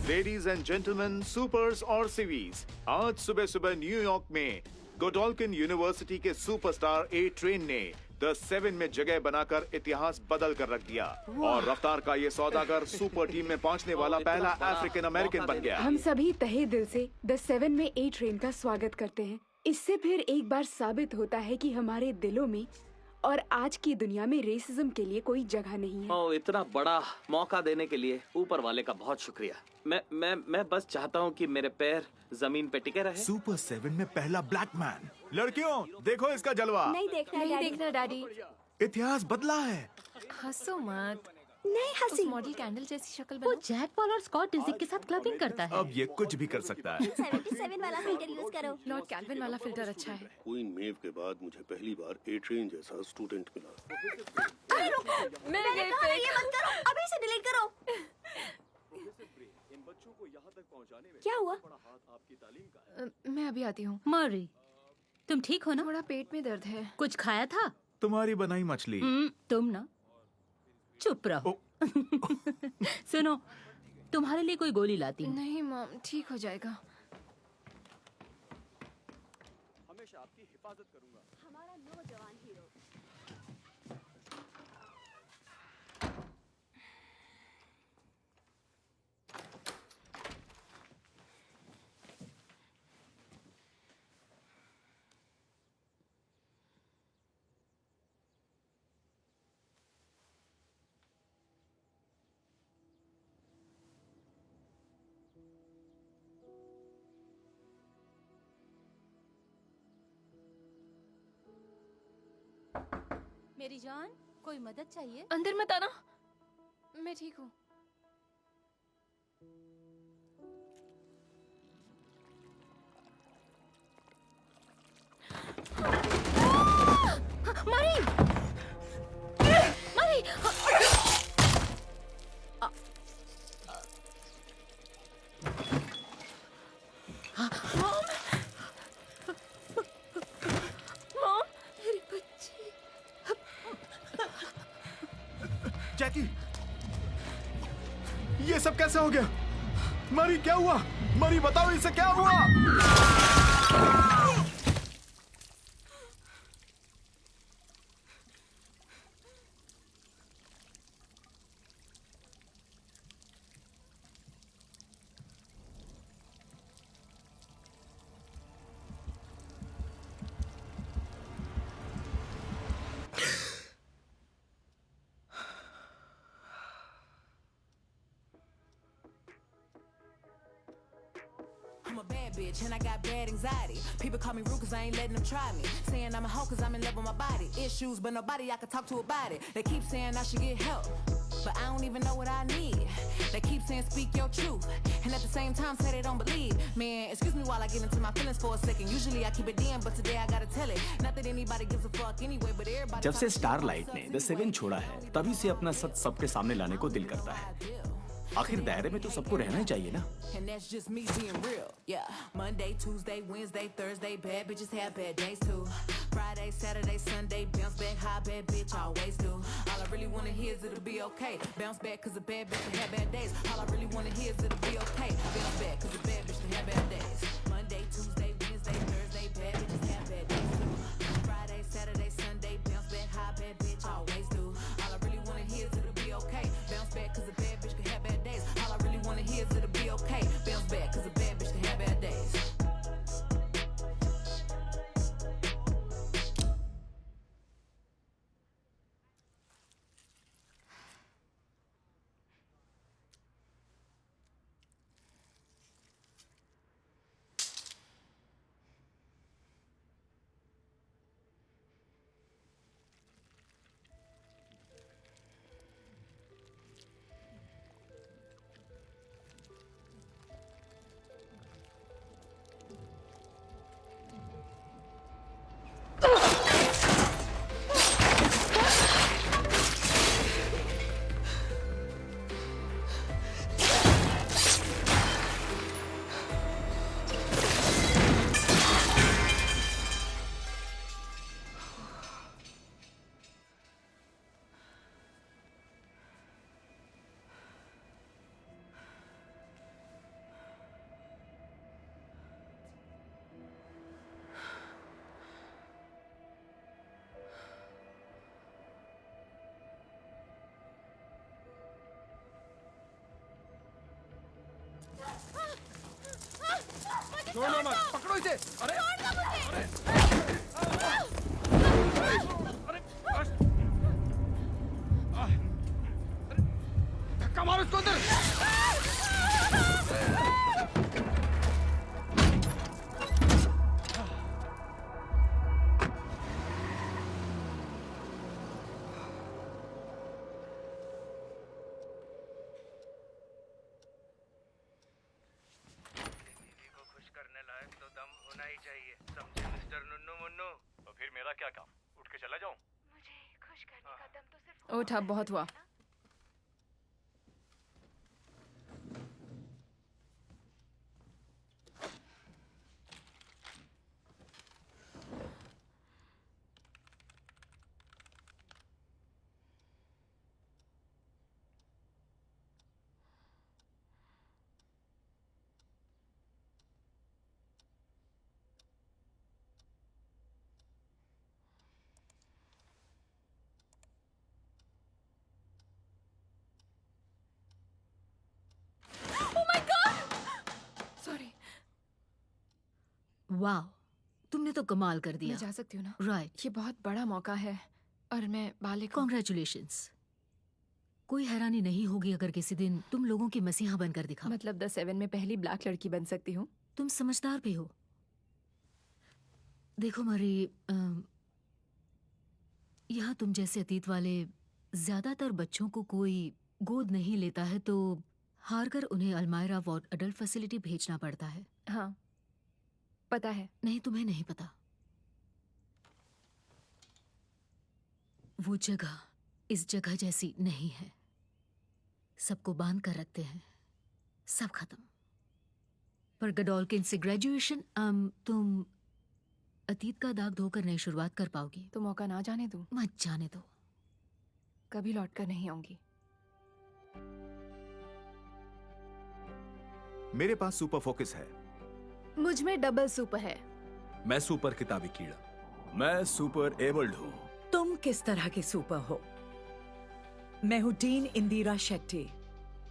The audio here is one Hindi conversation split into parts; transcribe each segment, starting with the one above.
लेडीज एंड जेंटलमैन, सुपर्स और सिवीज, आज सुबह सुबह न्यूयॉर्क में गोडोल्किन यूनिवर्सिटी के सुपरस्टार ए ट्रेन ने द 7 में जगह बनाकर इतिहास बदल कर रख दिया और रफ्तार का ये सौदागर सुपर टीम में पहुंचने वाला पहला अफ्रीकन अमेरिकन बन गया। हम सभी तहे दिल से द 7 में ए ट्रेन का स्वागत करते हैं। इससे फिर एक बार साबित होता है कि हमारे दिलों में और आज की दुनिया में रेसिज्म के लिए कोई जगह नहीं है। ओह, इतना बड़ा मौका देने के लिए ऊपर वाले का बहुत शुक्रिया। मैं बस चाहता हूँ कि मेरे पैर जमीन पे टिके रहे। सुपर 7 में पहला ब्लैक मैन। लड़कियों देखो इसका जलवा। नहीं देखना डैडी। इतिहास बदला है। हंसो मत। नहीं हंसी। उस मॉडल कैंडल जैसी शक्ल बनाओ। वो जैक पॉल और स्कॉट डिजिक के साथ क्लबिंग करता है। अब ये कुछ भी कर सकता है। 77 वाला फिल्टर यूज करो। लॉर्ड कैल्विन वाला फिल्टर अच्छा है। क्वीन मेव के बाद मुझे पहली बार ए ट्रेन जैसा स्टूडेंट मिला। अरे रुको, मैंने कहा ये मत करो, अभी से डिलीट करो। क्या हुआ? मैं अभी आती हूँ। मरी, तुम ठीक हो ना? थोड़ा पेट में दर्द है। कुछ खाया था? तुम्हारी बनाई मछली। तुम ना चुप रहो। सुनो, तुम्हारे लिए कोई गोली लाती हूँ। नहीं मॉम, ठीक हो जाएगा। हमेशा आपकी हिफाजत करूंगा। हमारा नौजवान हीरो। मेरी जान, कोई मदद चाहिए? अंदर मत आना, मैं ठीक हूँ। मरी! मरी! जैकी, ये सब कैसे हो गया? मरी, क्या हुआ? मरी, बताओ इसे क्या हुआ? I'm a bad bitch and I got bad anxiety. People call me rude cause I ain't letting them try me. Saying I'm a hoe cause I'm in love with my body. Issues but nobody I can talk to about it. They keep saying I should get help, but I don't even know what I need. They keep saying speak your truth, and at the same time say they don't believe. Man, excuse me while I get into my feelings for a second. Usually I keep it in, but today I gotta tell it. Not that anybody gives a fuck anyway, but everybody. जब से स्टारलाइट ने द 7 छोड़ा है, तभी से अपना सच सबके सामने लाने को दिल करता है। आखिर दायरे में तो सबको रहना ही चाहिए ना। And that's just me being real. Yeah. Monday, Tuesday, Wednesday, Thursday, bad bitches have bad days too. Friday, Saturday, Sunday, bounce back, high bad bitch, always do. All I really wanna hear is it'll be okay. Bounce back cause a bad bitch can have bad days. All I really wanna hear is it'll be okay. Bounce back cause a bad bitch can have bad days. Monday, Tuesday, Wednesday, Thursday, bad bitches have bad days too. Friday, Saturday, Sunday, bounce back, high bad bitch, always do. All I really wanna hear is it'll be okay. Bounce back cause a bad bitch can have bad days. All I really wanna hear is it'll be okay. Bounce back cause a bad bitch can have bad days. छोड़ो मत, पकड़ो इसे। अरे धक्का मारो इसको अंदर। उठ, अब बहुत हुआ। सॉरी। वाह, तुमने तो कमाल कर दिया। मैं जा सकती हूँ ना? राइट। ये बहुत बड़ा मौका है और मैं बालिक हूँ। कॉन्ग्रेचुलेशंस। कोई हैरानी नहीं होगी अगर किसी दिन तुम लोगों की मसीहा बनकर दिखाओ। मतलब द 7 में पहली ब्लैक लड़की बन सकती हूँ। तुम समझदार भी हो। देखो मरी, यहाँ तुम जैसे अतीत वाले ज्यादातर बच्चों को कोई गोद नहीं लेता है, तो हारकर उन्हें अल्मायरा वार्ड अडल्ट फैसिलिटी भेजना पड़ता है। हाँ, पता है। नहीं, तुम्हें नहीं पता। वो जगह इस जगह जैसी नहीं है। सबको बांध कर रखते हैं, सब खत्म। पर गडोल्किन से ग्रेजुएशन, तुम अतीत का दाग धोकर नई शुरुआत कर पाओगी। तो मौका ना जाने दूं? मत जाने दो। कभी लौट कर नहीं आऊंगी। मेरे पास सुपर फोकस है। मुझ में डबल सुपर है। मैं सुपर किताबी कीड़ा। मैं सुपर एबल्ड हूँ। तुम किस तरह के सुपर हो? मैं हूँ डीन इंदिरा शेट्टी।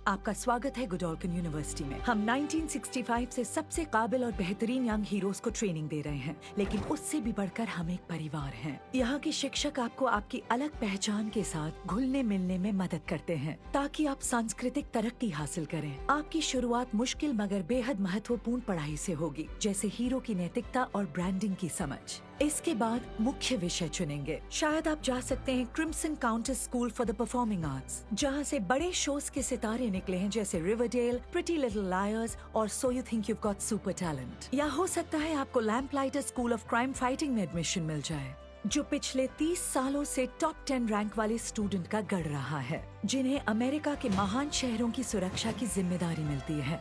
आपका स्वागत है गुडोल्किन यूनिवर्सिटी में। हम 1965 से सबसे काबिल और बेहतरीन यंग हीरोज को ट्रेनिंग दे रहे हैं, लेकिन उससे भी बढ़कर हम एक परिवार हैं। यहाँ के शिक्षक आपको आपकी अलग पहचान के साथ घुलने मिलने में मदद करते हैं, ताकि आप सांस्कृतिक तरक्की हासिल करें। आपकी शुरुआत मुश्किल मगर बेहद महत्वपूर्ण पढ़ाई से होगी, जैसे हीरो की नैतिकता और ब्रांडिंग की समझ। इसके बाद मुख्य विषय चुनेंगे। शायद आप जा सकते हैं crimson counter school for the performing arts, जहाँ से बड़े शोज के सितारे निकले हैं, जैसे रिवरडेल, प्रिटी लिटिल लायर्स और so you think you got super talent. या हो सकता है आपको लैम्पलाइटर स्कूल ऑफ क्राइम फाइटिंग में एडमिशन मिल जाए, जो पिछले 30 सालों से टॉप 10 रैंक वाले स्टूडेंट का गढ़ रहा है, जिन्हें अमेरिका के महान शहरों की सुरक्षा की जिम्मेदारी मिलती है।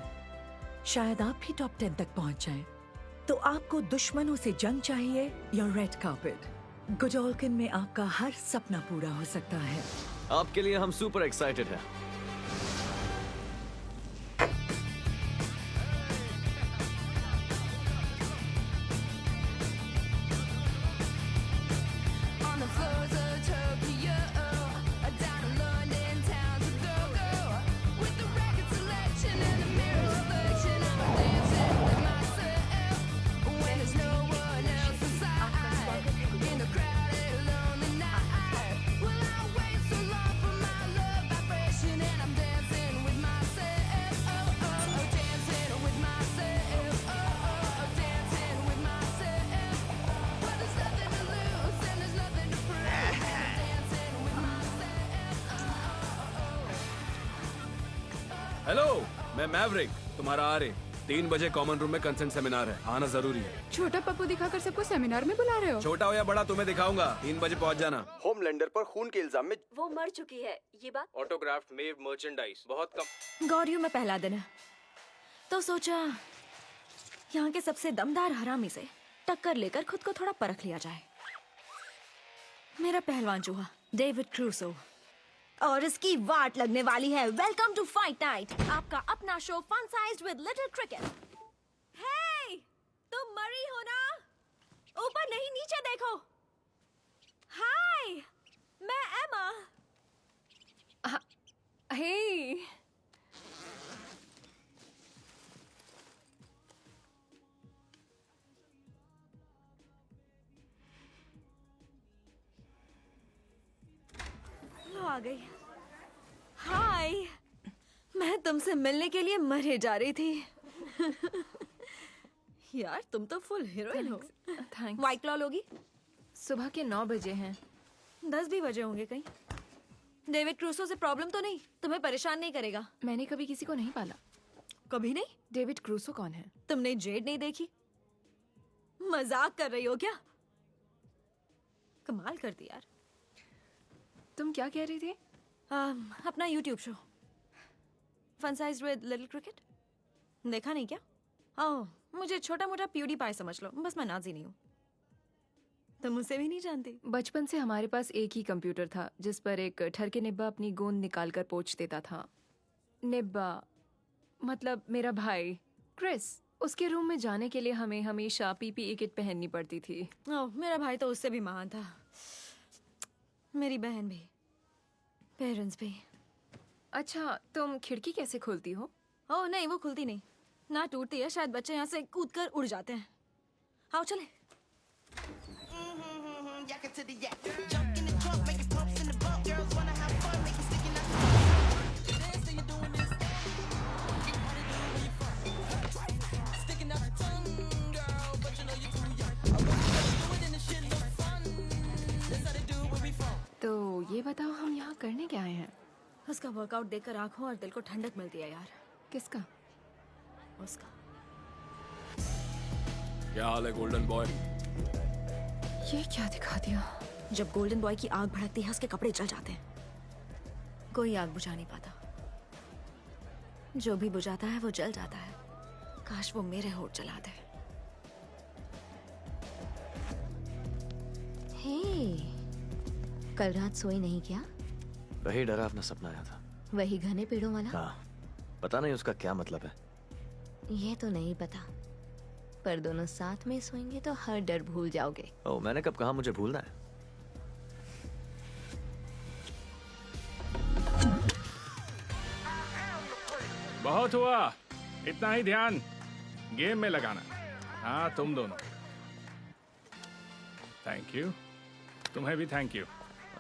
शायद आप भी टॉप 10 तक पहुँच जाएं। तो आपको दुश्मनों से जंग चाहिए या रेड कार्पेट? गुडोल्किन में आपका हर सपना पूरा हो सकता है। आपके लिए हम सुपर एक्साइटेड हैं। On the floors of Tokyo, down in London town to go. With the record selection and the mirror reflection, I'm dancing with myself when there's no one else inside. In the crowded, lonely night, will I wait so long for my love vibration? And I'm dancing with myself, oh oh oh, dancing with myself, oh oh oh, dancing with myself. Well, there's nothing to lose and there's nothing to prove. And I'm dancing with myself, oh oh oh. Hello, मैं मैवरिक, तुम्हारा आर्य। 3 बजे कॉमन रूम में कंसेंट सेमिनार है, आना जरूरी है। छोटा पप्पू दिखाकर सबको सेमिनार में बुला रहे हो? छोटा हो या बड़ा तुम्हें दिखाऊंगा। 3 बजे पहुंच जाना। होमलैंडर पर खून के इल्जाम में वो मर चुकी है, ये बात। ऑटोग्राफ्ट मेव मर्चेंडाइज बहुत कम। गौरियों में पहला दिन है, तो सोचा यहाँ के सबसे दमदार हरामी से टक्कर लेकर खुद को थोड़ा परख लिया जाए। मेरा पहलवान चूहा डेविड क्रूसो, और इसकी वाट लगने वाली है। वेलकम टू फाइट नाइट, आपका अपना show fun sized with little cricket. Hey, तुम मरी हो ना? ऊपर नहीं, नीचे देखो। हाय, मैं एमा। हे, गई। हाय, मैं तुमसे मिलने के लिए मरे जा रही थी। यार तुम तो फुल हीरोइन हो। थैंक्स। व्हाइट क्लॉ लोगी? सुबह के 9 बजे हैं। 10 भी बजे होंगे कहीं। डेविड क्रूसो से प्रॉब्लम तो नहीं? तुम्हें परेशान नहीं करेगा? मैंने कभी किसी को नहीं पाला। कभी नहीं? डेविड क्रूसो कौन है? तुमने जेड नहीं देखी? मजाक कर रही हो क्या? कमाल कर दी यार। तुम क्या कह रही थी? अपना YouTube show fun size with little cricket देखा नहीं क्या? ओह, मुझे छोटा मोटा प्यूडी पाई समझ लो, बस मैं नाजी नहीं हूँ। तुम मुझसे भी नहीं जानती। बचपन से हमारे पास एक ही कंप्यूटर था जिस पर एक ठरके निब्बा अपनी गोंद निकालकर पोंछ देता था। निब्बा मतलब मेरा भाई क्रिस। उसके रूम में जाने के लिए हमें हमेशा पीपीई किट पहननी पड़ती थी। ओह, मेरा भाई तो उससे भी महान था। मेरी बहन भी, पेरेंट्स भी। अच्छा, तुम खिड़की कैसे खोलती हो? ओह नहीं, वो खुलती नहीं ना, टूटती है। शायद बच्चे यहाँ से कूदकर उड़ जाते हैं। आओ चले। तो ये बताओ, हम यहाँ करने क्या आए हैं? उसका वर्कआउट देखकर आंखों और दिल को ठंडक मिलती है यार। किसका? उसका। क्या हाल है गोल्डन बॉय? ये क्या दिखा दिया? जब गोल्डन बॉय की आग भड़कती है उसके कपड़े जल जाते हैं। कोई आग बुझा नहीं पाता। जो भी बुझाता है वो जल जाता है। काश वो मेरे होठ जला दे। हे, कल रात सोई नहीं क्या? वही डरा अपना सपना आया था। वही घने पेड़ों वाला? हाँ, पता नहीं उसका क्या मतलब है। ये तो नहीं पता, पर दोनों साथ में सोएंगे तो हर डर भूल जाओगे। ओह, मैंने कब कहा मुझे भूलना है? बहुत हुआ, इतना ही ध्यान गेम में लगाना। हाँ, तुम दोनों। Thank you. तुम्हें भी थैंक यू।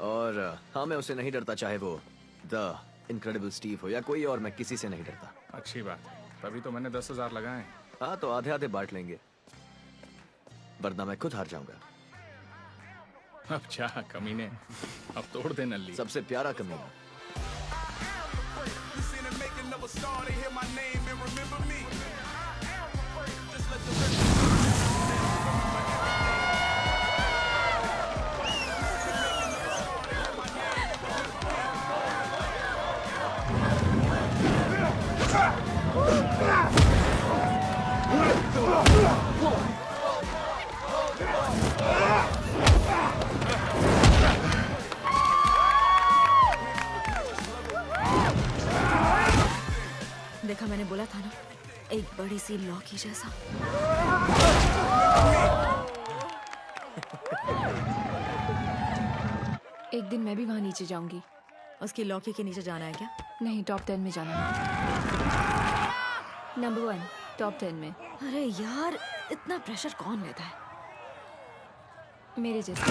और हाँ, मैं उससे नहीं डरता, चाहे वो द इनक्रेडिबल स्टीव हो या कोई और। मैं किसी से नहीं डरता। अच्छी बात, तभी तो मैंने 10,000 लगाए। हाँ, तो आधे आधे बांट लेंगे, वरना मैं खुद हार जाऊंगा। अब चाह कमीने, अब तोड़ दे नल्ली। सबसे प्यारा कमीना। देखा, मैंने बोला था ना, एक बड़ी सी लौकी जैसा। एक दिन मैं भी वहाँ नीचे जाऊंगी। उसकी लौकी के नीचे जाना है क्या? नहीं, टॉप 10 में जाना है। नंबर 1 टॉप 10 में। अरे यार, इतना प्रेशर कौन लेता है? मेरे जैसे।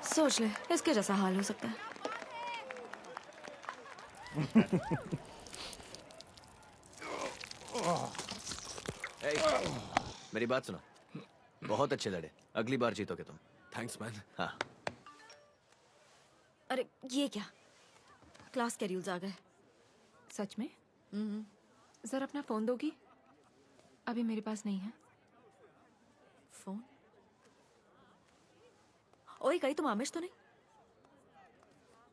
सोच ले, इसके जैसा हाल हो सकता है। मेरी बात सुनो, बहुत अच्छे लड़े। अगली बार जीतोगे तुम। Thanks man. हाँ। अरे ये क्या? क्लास स्केड्यूल्स आ गए। सच में? जरा अपना फोन दोगी? अभी मेरे पास नहीं है फोन। ओए, कहीं तुम आमिश तो नहीं?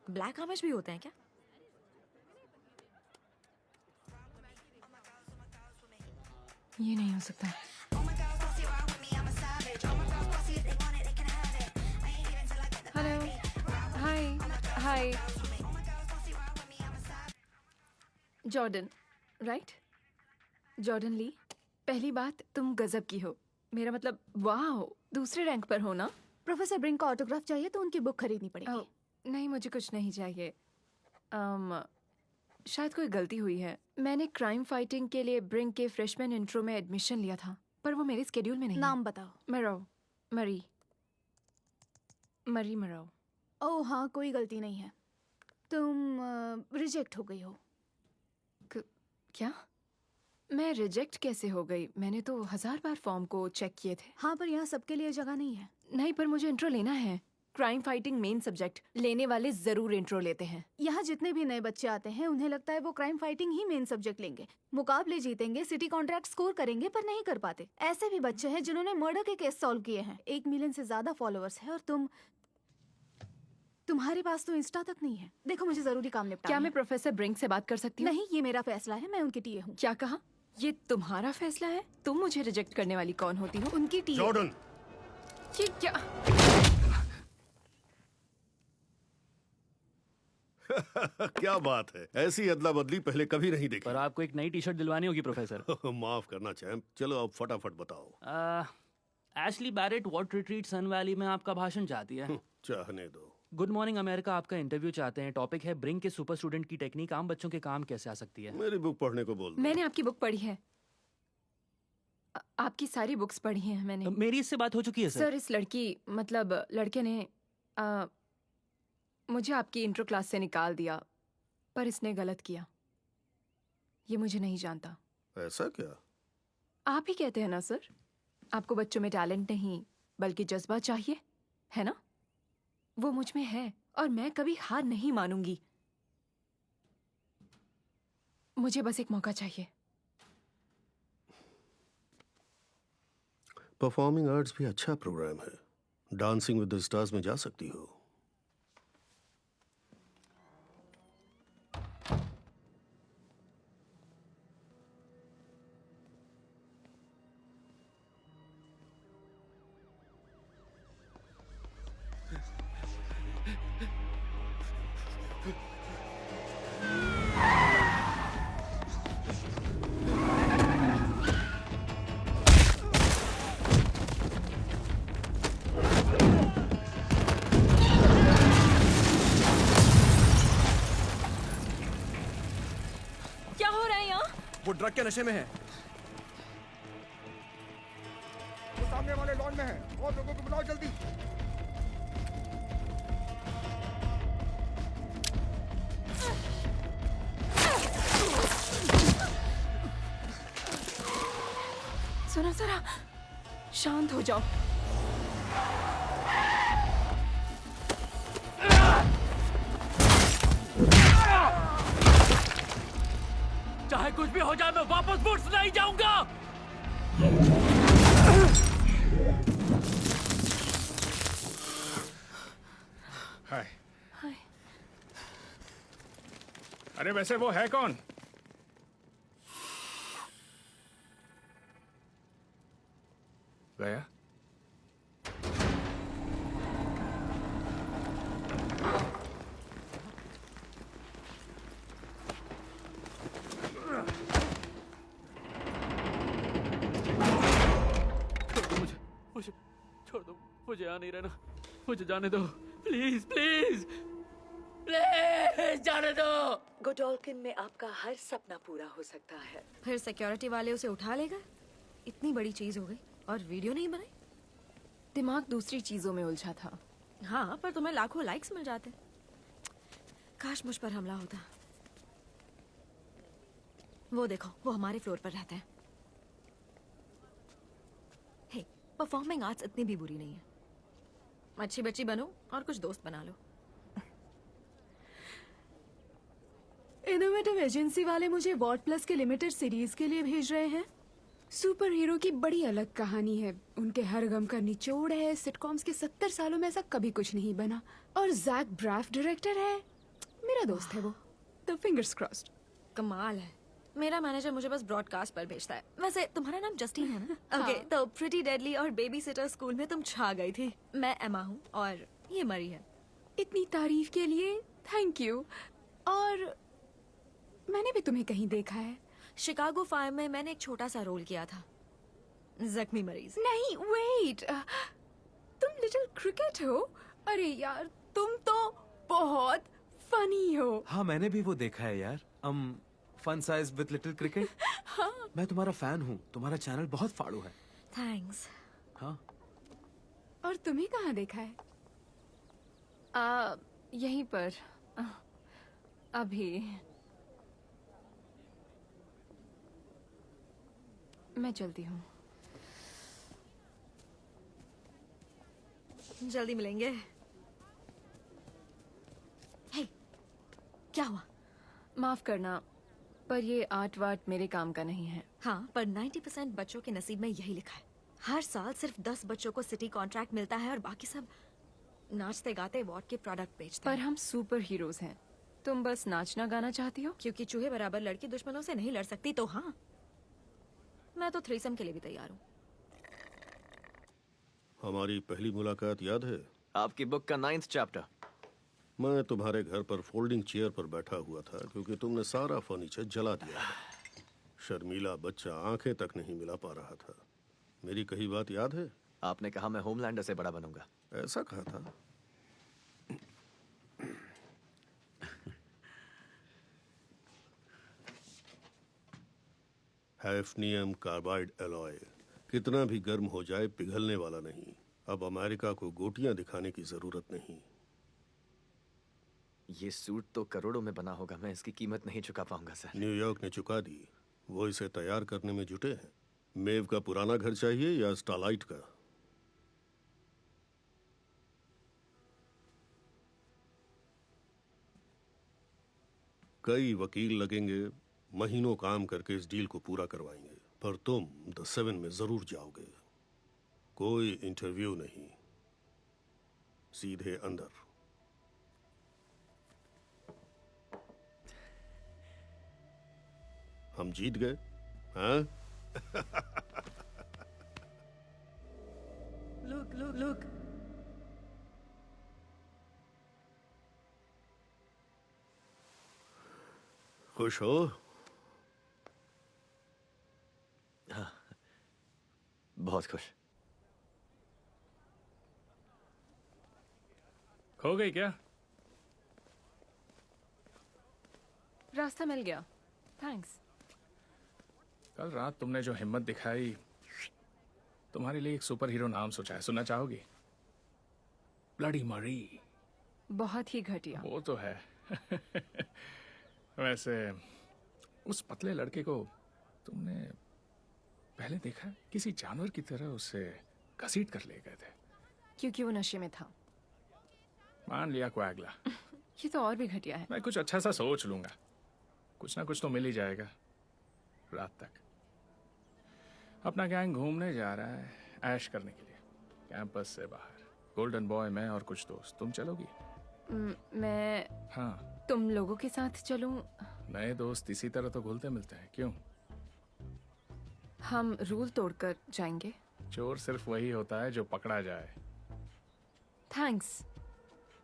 ब्लैक आमिश भी होते हैं क्या? ये नहीं हो सकता। Hello, hi hi. Jordan, right? Jordan Lee. पहली बात, तुम गजब की हो। मेरा मतलब वाह, दूसरे रैंक पर हो ना। प्रोफेसर ब्रिंक का ऑटोग्राफ चाहिए तो उनकी बुक खरीदनी पड़ेगी। नहीं, मुझे कुछ नहीं चाहिए। शायद कोई गलती हुई है। मैंने क्राइम फाइटिंग के लिए ब्रिंक के फ्रेशमैन इंट्रो में एडमिशन लिया था, पर वो मेरे स्केड्यूल में नहीं नाम है। बताओ। मैरो। मरी मराओ। ओह हाँ, कोई गलती नहीं है। तुम रिजेक्ट हो गई हो। क्या? मैं रिजेक्ट कैसे हो गई? मैंने तो 1000 बार फॉर्म को चेक किए थे। हाँ, पर यहाँ सबके लिए जगह नहीं है। नहीं, पर मुझे इंट्रो लेना है। क्राइम फाइटिंग मेन सब्जेक्ट, लेने वाले जरूर इंट्रो लेते हैं। यहाँ जितने भी नए बच्चे आते हैं उन्हें लगता है वो क्राइम फाइटिंग ही मेन सब्जेक्ट लेंगे, मुकाबले जीतेंगे, सिटी कॉन्ट्रैक्ट स्कोर करेंगे, पर नहीं कर पाते। ऐसे भी बच्चे हैं जिन्होंने मर्डर के केस सॉल्व किए हैं। 1 मिलियन से ज्यादा फॉलोअर्स है और तुम्हारे पास तो इंस्टा तक नहीं है। देखो, मुझे जरूरी काम निपटाना क्या है। मैं प्रोफेसर ब्रिंक से बात कर सकती हूँ? नहीं, ये मेरा फैसला है, मैं उनकी टीए हूँ। क्या कहा? ये तुम्हारा फैसला है? तुम मुझे रिजेक्ट करने वाली कौन होती हो? उनकी टीए। जॉर्डन, ये क्या? क्या बात है, ऐसी अदला बदली पहले कभी नहीं देखी। पर आपको एक नई टी शर्ट दिलवानी होगी प्रोफेसर। माफ करना चैंप, चलो अब फटाफट बताओ। Ashley Barrett what retreat sun valley में आपका भाषण चाहती है। चाहने दो। गुड मॉर्निंग अमेरिका आपका इंटरव्यू चाहते हैं। टॉपिक है ब्रिंक के सुपर स्टूडेंट की टेक्निक आम बच्चों के काम कैसे आ सकती है। मेरी बुक पढ़ने को बोल दो। मैंने आपकी बुक पढ़ी है। आपकी सारी बुक्स पढ़ी हैं मैंने। मेरी इससे बात हो चुकी है सर, इस लड़के ने मुझे आपकी इंट्रो क्लास से निकाल दिया, पर इसने गलत किया। ये मुझे नहीं जानता। ऐसा क्या? आप ही कहते हैं ना सर, आपको बच्चों में टैलेंट नहीं बल्कि जज्बा चाहिए, है ना? वो मुझ में है और मैं कभी हार नहीं मानूंगी। मुझे बस एक मौका चाहिए। परफॉर्मिंग आर्ट्स भी अच्छा प्रोग्राम है। डांसिंग विद द स्टार्स में जा सकती हो। वो ड्रग के नशे में है। वो सामने वाले लॉन में है। और लोगों को बुलाओ जल्दी। सुनो जरा, शांत हो जाओ। चाहे कुछ भी हो जाए, मैं वापस वुड्स नहीं जाऊंगा। हाय। अरे वैसे वो है कौन? गया? मुझे छोड़ दो, मुझे यहाँ नहीं रहना, मुझे जाने दो, प्लीज प्लीज प्लीज जाने दो। गोडोल्किन में आपका हर सपना पूरा हो सकता है। फिर सिक्योरिटी वाले उसे उठा ले गए। इतनी बड़ी चीज हो गई और वीडियो नहीं बनाई। दिमाग दूसरी चीजों में उलझा था। हाँ, पर तुम्हें लाखों लाइक्स मिल जाते। काश मुझ पर हमला होता। वो देखो, वो हमारे फ्लोर पर रहते हैं। हे, परफॉर्मिंग आर्ट्स इतनी भी बुरी नहीं है। अच्छी बच्ची बनो और कुछ दोस्त बना लो। इनोवेटिव एजेंसी वाले मुझे वॉट प्लस के लिमिटेड सीरीज के लिए भेज रहे हैं। सुपर हीरो की बड़ी अलग कहानी है। उनके हर गम का निचोड़ है। सिटकॉम्स के 70 सालों में ऐसा कभी कुछ नहीं बना। और जैक ब्राफ डायरेक्टर है। मेरा दोस्त है वो। तो फिंगर्स क्रॉस्ड। कमाल है। मेरा मैनेजर मुझे बस ब्रॉडकास्ट पर भेजता है। वैसे तुम्हारा नाम जस्टिन है ना? ओके, तो प्रिटी डेडली और बेबी सिटर स्कूल में तुम छा गई थी। मैं एमा हूँ और ये मरी है। इतनी तारीफ के लिए थैंक यू। और मैंने भी तुम्हें कहीं देखा है। शिकागो फायर में मैंने एक छोटा सा रोल किया था, जख्मी मरीज। नहीं, वेट, तुम लिटिल क्रिकेट हो? अरे यार, तुम तो बहुत फनी हो। हाँ, मैंने भी वो देखा है यार। Fun size with little cricket. हाँ। मैं तुम्हारा फैन हूँ। तुम्हारा चैनल बहुत फाड़ू है। थैंक्स। हाँ। और तुम्हें कहाँ देखा है? यहीं पर अभी मैं चलती हूँ। जल्दी मिलेंगे। हे, क्या हुआ? माफ करना, पर ये आर्ट वार्ट मेरे काम का नहीं है। हाँ, पर 90% बच्चों के नसीब में यही लिखा है। हर साल सिर्फ 10 बच्चों को सिटी कॉन्ट्रैक्ट मिलता है और बाकी सब नाचते गाते अवार्ड के प्रोडक्ट बेचते पर हैं। हम सुपर हीरोज हैं। तुम बस नाचना गाना चाहती हो? क्योंकि चूहे बराबर लड़की दुश्मनों से नहीं लड़ सकती तो हाँ, मैं तो थ्रीसम के लिए भी तैयार हूँ। हमारी पहली मुलाकात याद है? आपकी बुक का 9th चैप्टर। मैं तुम्हारे घर पर फोल्डिंग चेयर पर बैठा हुआ था क्योंकि तुमने सारा फर्नीचर जला दिया था। शर्मीला बच्चा आंखें तक नहीं मिला पा रहा था। मेरी कही बात याद है? आपने कहा मैं होमलैंडर से बड़ा बनूंगा। ऐसा कहा था। हैफ्नियम कार्बाइड एलॉय कितना भी गर्म हो जाए पिघलने वाला नहीं। अब अमेरिका को गोटियां दिखाने की जरूरत नहीं। ये सूट तो करोड़ों में बना होगा, मैं इसकी कीमत नहीं चुका पाऊंगा सर। न्यूयॉर्क ने चुका दी, वो इसे तैयार करने में जुटे हैं। मेव का पुराना घर चाहिए या स्टारलाइट का? कई वकील लगेंगे, महीनों काम करके इस डील को पूरा करवाएंगे, पर तुम द 7 में जरूर जाओगे। कोई इंटरव्यू नहीं, सीधे अंदर। हम जीत गए, हाँ? Look. खुश हो? हाँ, बहुत खुश। खो गई क्या? रास्ता मिल गया, थैंक्स। कल रात तुमने जो हिम्मत दिखाई, तुम्हारे लिए एक सुपर हीरो नाम सोचा है, सुनना चाहोगी? ब्लडी मरी। बहुत ही घटिया। वो तो है। वैसे उस पतले लड़के को तुमने पहले देखा? किसी जानवर की तरह उसे घसीट कर ले गए थे। क्योंकि वो नशे में था। मान लिया को अगला। ये तो और भी घटिया है। मैं कुछ अच्छा सा सोच लूंगा, कुछ ना कुछ तो मिल ही जाएगा। रात तक अपना गैंग घूमने जा रहा है ऐश करने के लिए, कैंपस से बाहर। गोल्डन बॉय, मैं और कुछ दोस्त। तुम चलोगी? मैं हाँ। तुम लोगों के साथ चलूं? नए दोस्त इसी तरह तो घुलते मिलते हैं, क्यों? हम रूल तोड़कर जाएंगे। चोर सिर्फ वही होता है जो पकड़ा जाए। थैंक्स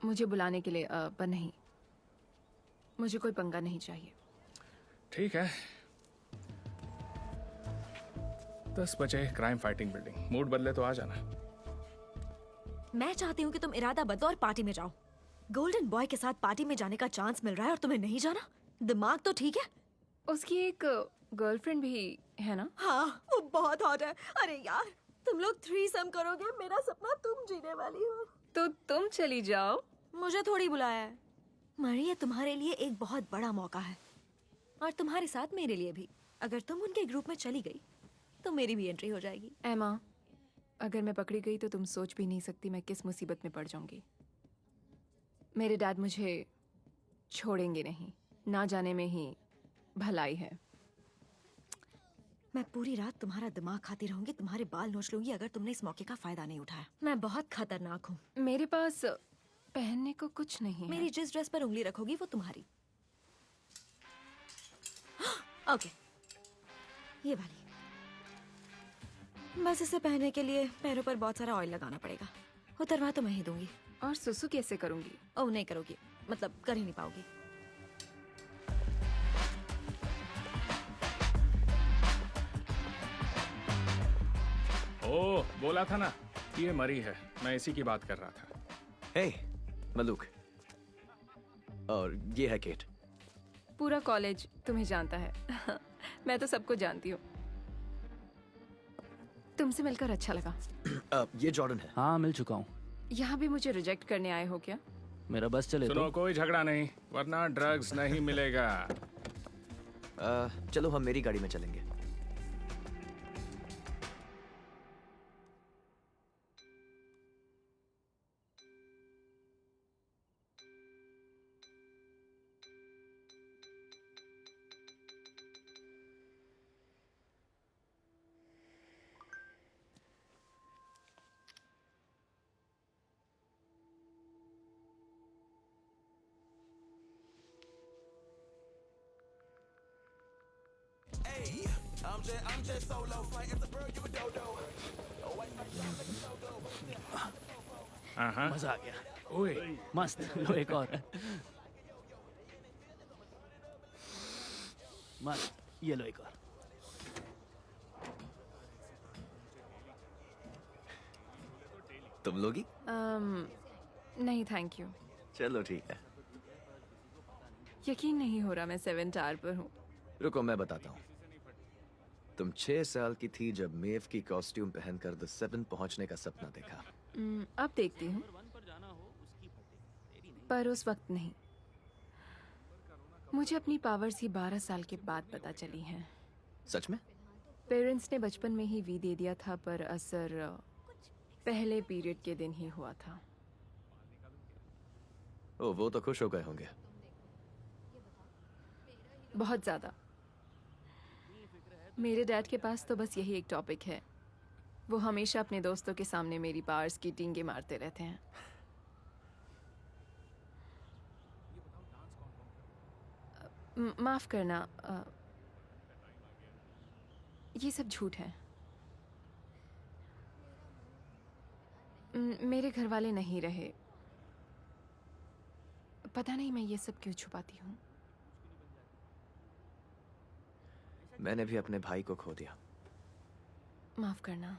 मुझे बुलाने के लिए, पर नहीं, मुझे कोई पंगा नहीं चाहिए। ठीक है। 10 बजे क्राइम फाइटिंग बिल्डिंग। मूड बदले तो आ जाना। मैं चाहती हूँ कि तुम इरादा बदलो और पार्टी में जाओ। गोल्डन बॉय के साथ पार्टी में जाने का चांस मिल रहा है और तुम्हें नहीं जाना? दिमाग तो ठीक है? उसकी एक गर्लफ्रेंड भी है ना? हाँ, वो बहुत हॉट है। अरे यार, तुम लोग थ्रीसम करोगे, मेरा सपना तुम जीने वाली हो। तो तुम चली जाओ। मुझे थोड़ी बुलाया है। मरी, ये तुम्हारे लिए एक बहुत बड़ा मौका है और तुम्हारे साथ मेरे लिए भी। अगर तुम उनके ग्रुप में चली गई तो मेरी भी एंट्री हो जाएगी। एमा, अगर मैं पकड़ी गई तो तुम सोच भी नहीं सकती मैं किस मुसीबत में पड़ जाऊंगी। मेरे डैड मुझे छोड़ेंगे नहीं, ना जाने में ही भलाई है। मैं पूरी रात तुम्हारा दिमाग खाती रहूंगी, तुम्हारे बाल नोच लूंगी अगर तुमने इस मौके का फायदा नहीं उठाया। मैं बहुत खतरनाक हूँ। मेरे पास पहनने को कुछ नहीं है। मेरी जिस ड्रेस पर उंगली रखोगी वो तुम्हारी। ओके, ये वाली। बस इसे पहनने के लिए पैरों पर बहुत सारा ऑयल लगाना पड़ेगा। उतरवा तो मैं ही दूंगी। और सुसु कैसे करूंगी? ओह, नहीं करोगी, मतलब कर ही नहीं पाओगी। ओह, बोला था ना, ये मरी है। मैं इसी की बात कर रहा था। हे, मलूक। और ये है केट। पूरा कॉलेज तुम्हें जानता है। मैं तो सबको जानती हूँ। तुमसे मिलकर अच्छा लगा। ये जॉर्डन है। हाँ मिल चुका हूँ। यहाँ भी मुझे रिजेक्ट करने आए हो क्या? मेरा बस चले सुनो, तो। कोई झगड़ा नहीं, वरना ड्रग्स नहीं मिलेगा। चलो हम मेरी गाड़ी में चलेंगे। मजा आ गया। ओए मस्त। लो एक और। मस्त, ये लो एक और। तुम लोगी? नहीं थैंक यू। चलो ठीक है। यकीन नहीं हो रहा मैं 7 टावर पर हूँ। रुको मैं बताता हूँ। तुम 6 साल की थी जब मेव की कॉस्ट्यूम पहनकर द 7 पहुंचने का सपना देखा। अब देखती हूँ, पर उस वक्त नहीं। मुझे अपनी पावर्स ही 12 साल के बाद पता चली हैं। सच में? पेरेंट्स ने बचपन में ही वी दे दिया था, पर असर पहले पीरियड के दिन ही हुआ था। ओ, वो तो खुश हो गए होंगे। बहुत ज्यादा। मेरे डैड के पास तो बस यही एक टॉपिक है। वो हमेशा अपने दोस्तों के सामने मेरी पावर्स की टींगे मारते रहते हैं। माफ करना, ये सब झूठ है। मेरे घर वाले नहीं रहे। पता नहीं मैं ये सब क्यों छुपाती हूँ। मैंने भी अपने भाई को खो दिया। माफ करना।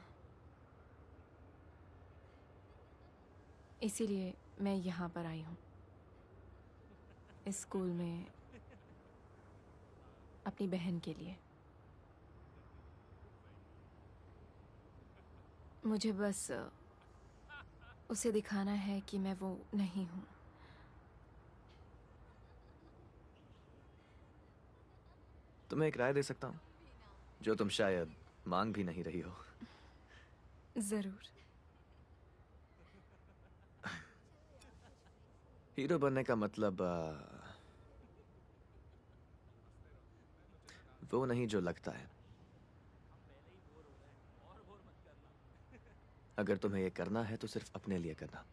इसीलिए मैं यहाँ पर आई हूँ, इस स्कूल में अपनी बहन के लिए। मुझे बस उसे दिखाना है कि मैं वो नहीं हूँ। तुम्हें एक राय दे सकता हूँ, जो तुम शायद मांग भी नहीं रही हो। जरूर। हीरो बनने का मतलब वो नहीं जो लगता है। अगर तुम्हें ये करना है तो सिर्फ अपने लिए करना।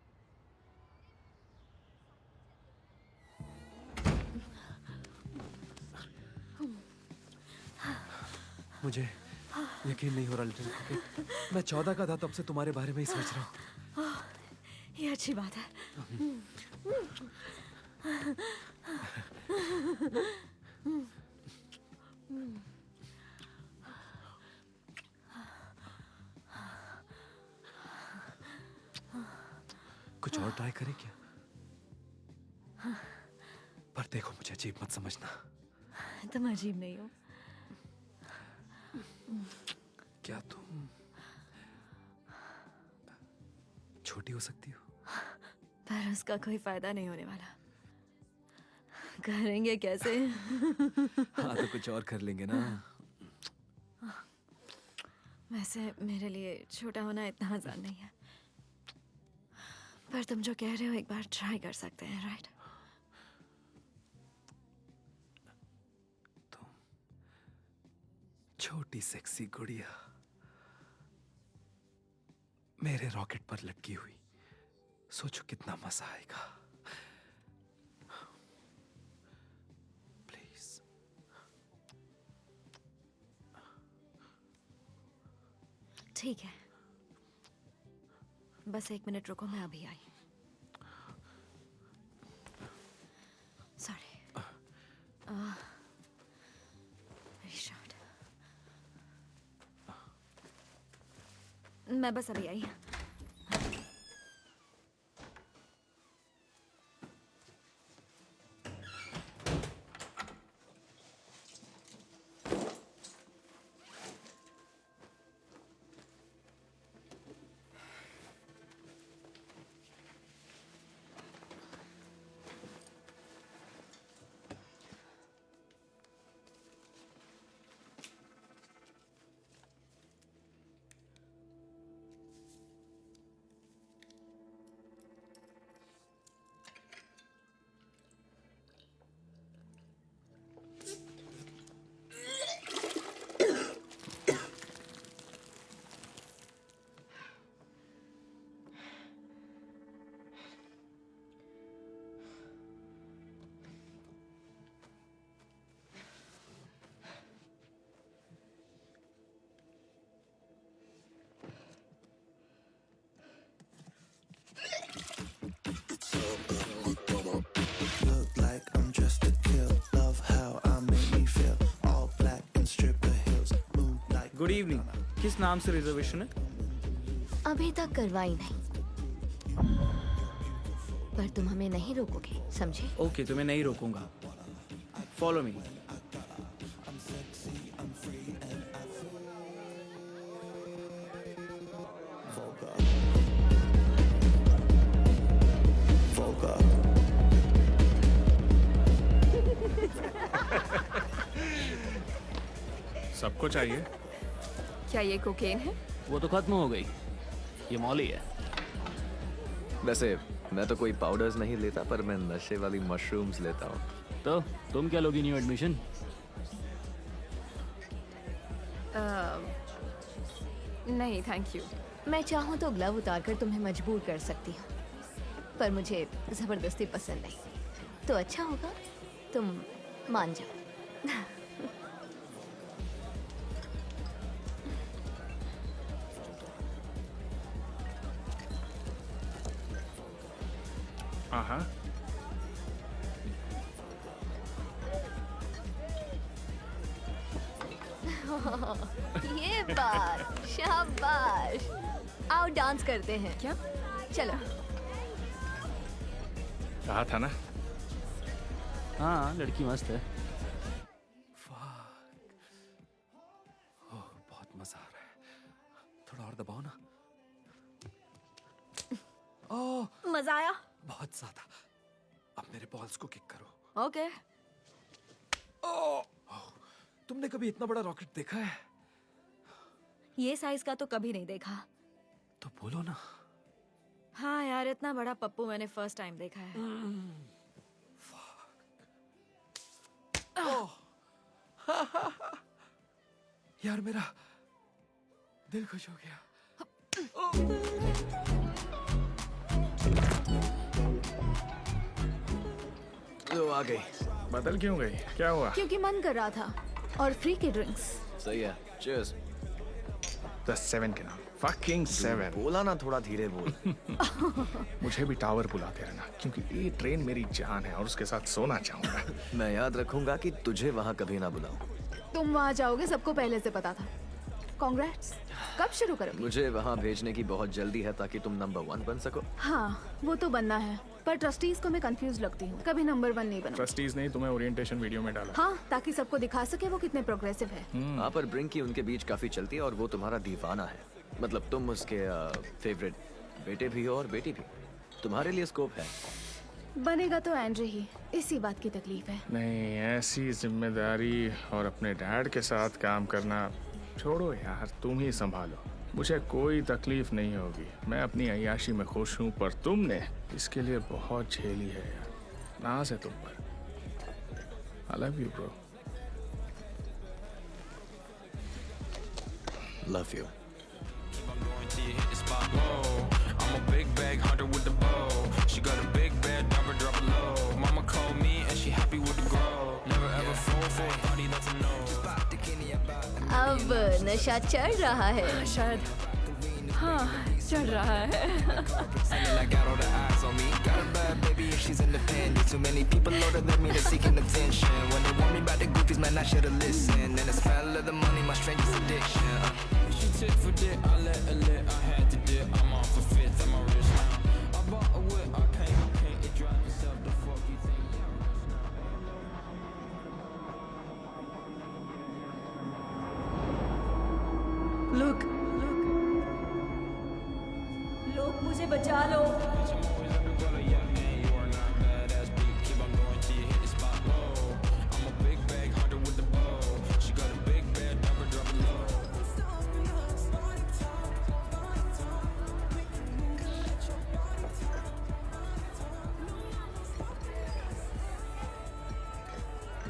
मुझे यकीन नहीं हो रहा लिटिल पॉकेट। मैं 14 का था तब से तुम्हारे बारे में ही सोच रहा हूँ। ये अच्छी बात है। कुछ और ट्राई करें क्या? पर देखो, मुझे अजीब मत समझना। तुम अजीब नहीं हो। क्या तुम छोटी हो सकती हो? पर उसका कोई फायदा नहीं होने वाला। करेंगे कैसे? हाँ तो कुछ और कर लेंगे ना। वैसे मेरे लिए छोटा होना इतना आसान नहीं है, पर तुम जो कह रहे हो एक बार ट्राई कर सकते हैं, राइट? छोटी सेक्सी गुड़िया मेरे रॉकेट पर लटकी हुई, सोचो कितना मजा आएगा। प्लीज। ठीक है, बस 1 मिनट रुको, मैं अभी आई। सॉरी। मैं बस अभी आई। Good evening. किस नाम से रिजर्वेशन है? अभी तक करवाई नहीं, पर तुम हमें नहीं रोकोगे, समझे? ओके, तुम्हें नहीं रोकूंगा। Follow me. सबको चाहिए? क्या ये कोकेन है? वो तो खत्म हो गई, ये मॉली है। वैसे मैं तो कोई पाउडर्स नहीं लेता, पर मैं नशे वाली मशरूम्स लेता हूँ। तो तुम क्या लोगी न्यू एडमिशन? नहीं थैंक यू। मैं चाहूँ तो ग्लव उतारकर तुम्हें मजबूर कर सकती हूँ, पर मुझे जबरदस्ती पसंद नहीं। तो अच्छा होगा तुम मान जाओ। हाँ। ये बात, शाबाश। आओ डांस करते हैं। क्या? चलो। कहा था ना। हाँ, लड़की मस्त है। ओह, बहुत मजा आ रहा है। थोड़ा और दबाओ ना। ओह, मजा आया? बहुत ज्यादा। अब मेरे बॉल्स को किक करो। ओके। ओह, तुमने कभी इतना बड़ा रॉकेट देखा है? ये साइज का तो कभी नहीं देखा। तो बोलो ना। हाँ यार, इतना बड़ा पप्पू मैंने फर्स्ट टाइम देखा है। यार मेरा दिल खुश हो गया। लो आ गई। बदल क्यों गई? क्या हुआ? क्योंकि मन कर रहा था और फ्री के ड्रिंक्स। सही है। चीयर्स। The 7 के नाम। Fucking 7। बोला ना, थोड़ा धीरे बोल। मुझे भी टावर बुलाते रहना, क्योंकि ये ट्रेन मेरी जान है और उसके साथ सोना चाहूंगा। मैं याद रखूंगा कि तुझे वहाँ कभी ना बुलाऊं। तुम वहाँ जाओगे सबको पहले से पता था। कांग्रेट्स। कब शुरू करोगे? मुझे वहाँ भेजने की बहुत जल्दी है ताकि तुम नंबर 1 बन सको। हाँ, वो तो बनना है, पर ट्रस्टीज को मैं कंफ्यूज लगती हूँ। कभी नंबर 1 नहीं बना। ट्रस्टीज ने तुम्हें ओरिएंटेशन वीडियो में डाला। हाँ, ताकि सबको दिखा सके वो कितने प्रोग्रेसिव है। हाँ, पर ब्रिंक की उनके बीच काफी चलती है और वो तुम्हारा दीवाना है। मतलब तुम उसके फेवरेट बेटे भी हो और बेटी भी। तुम्हारे लिए स्कोप है। बनेगा तो एंड्रे ही, इसी बात की तकलीफ है। नहीं, ऐसी जिम्मेदारी और अपने डैड के साथ काम करना छोड़ो यार, तुम ही संभालो। मुझे कोई तकलीफ नहीं होगी, मैं अपनी अय्याशी में खुश हूँ, पर तुमने इसके लिए बहुत झेली है यार। नाज है तुम पर। I love you bro। Love you। I'm a big bag hunter with the bow. She got a big bed, never drop it low. Mama called me and she happy with the grow. Never ever fall for a party that's a no. अब नशा चढ़ रहा है। शायद। हाँ, चढ़ रहा है। I got all the eyes on me. Got a bad baby and she's independent. Too many people older than me, they're seeking attention. When they want me about the goofies, man, I should've listened. And it's fell of the money, my strangest addiction. She tit for tit, I let her lit. I had to dip. I'm off for fifth, I'm a rich now. I bought a whip, I can't it drive itself. The fuck you think? Look, लोग मुझे बचा लो।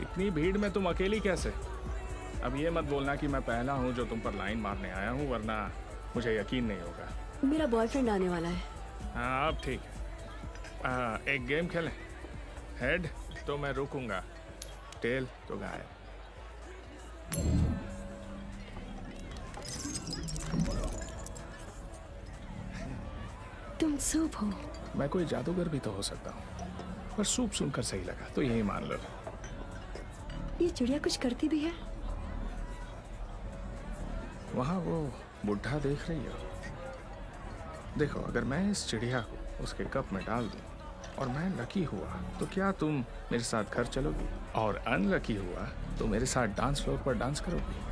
इतनी भीड़ में तुम अकेली कैसे? अब ये मत बोलना कि मैं पहला हूँ जो तुम पर लाइन मारने आया हूँ, वरना मुझे यकीन नहीं होगा। मेरा बॉयफ्रेंड आने वाला है। हाँ, अब ठीक है। एक गेम खेलें। हेड तो मैं रुकूंगा, टेल तो गायब। तुम सूप हो। मैं कोई जादूगर भी तो हो सकता हूँ, पर सूप सुनकर सही लगा तो यही मान लो। ये चिड़िया कुछ करती भी है? वहाँ वो बुढ़ा देख रही हो? देखो, अगर मैं इस चिड़िया को उसके कप में डाल दूं और मैं लकी हुआ तो क्या तुम मेरे साथ घर चलोगी? और अनलकी हुआ तो मेरे साथ डांस फ्लोर पर डांस करोगी?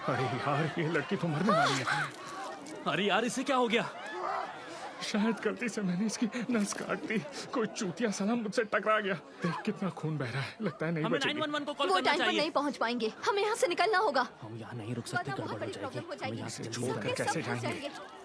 अरे यार, ये लड़की तो मरने वाली है। अरे यार, इसे क्या हो गया? शायद गलती से मैंने इसकी नस काट दी। कोई चूतिया साला मुझसे टकरा गया। देख कितना खून बह रहा है, लगता है नहीं हमें बचेगी। 911 को कॉल वो करना टाइम पर चाहिए। नहीं पहुंच पाएंगे, हमें यहाँ से निकलना होगा। हम यहाँ नहीं रुक सकते, वरना बहुत गड़बड़ हो बड़ी जाएगी। प्रॉब्लम हो हमें जाएगी। यहाँ से छोड़ कर सबके कैसे सब फंस जाएंगे? जाएंगे।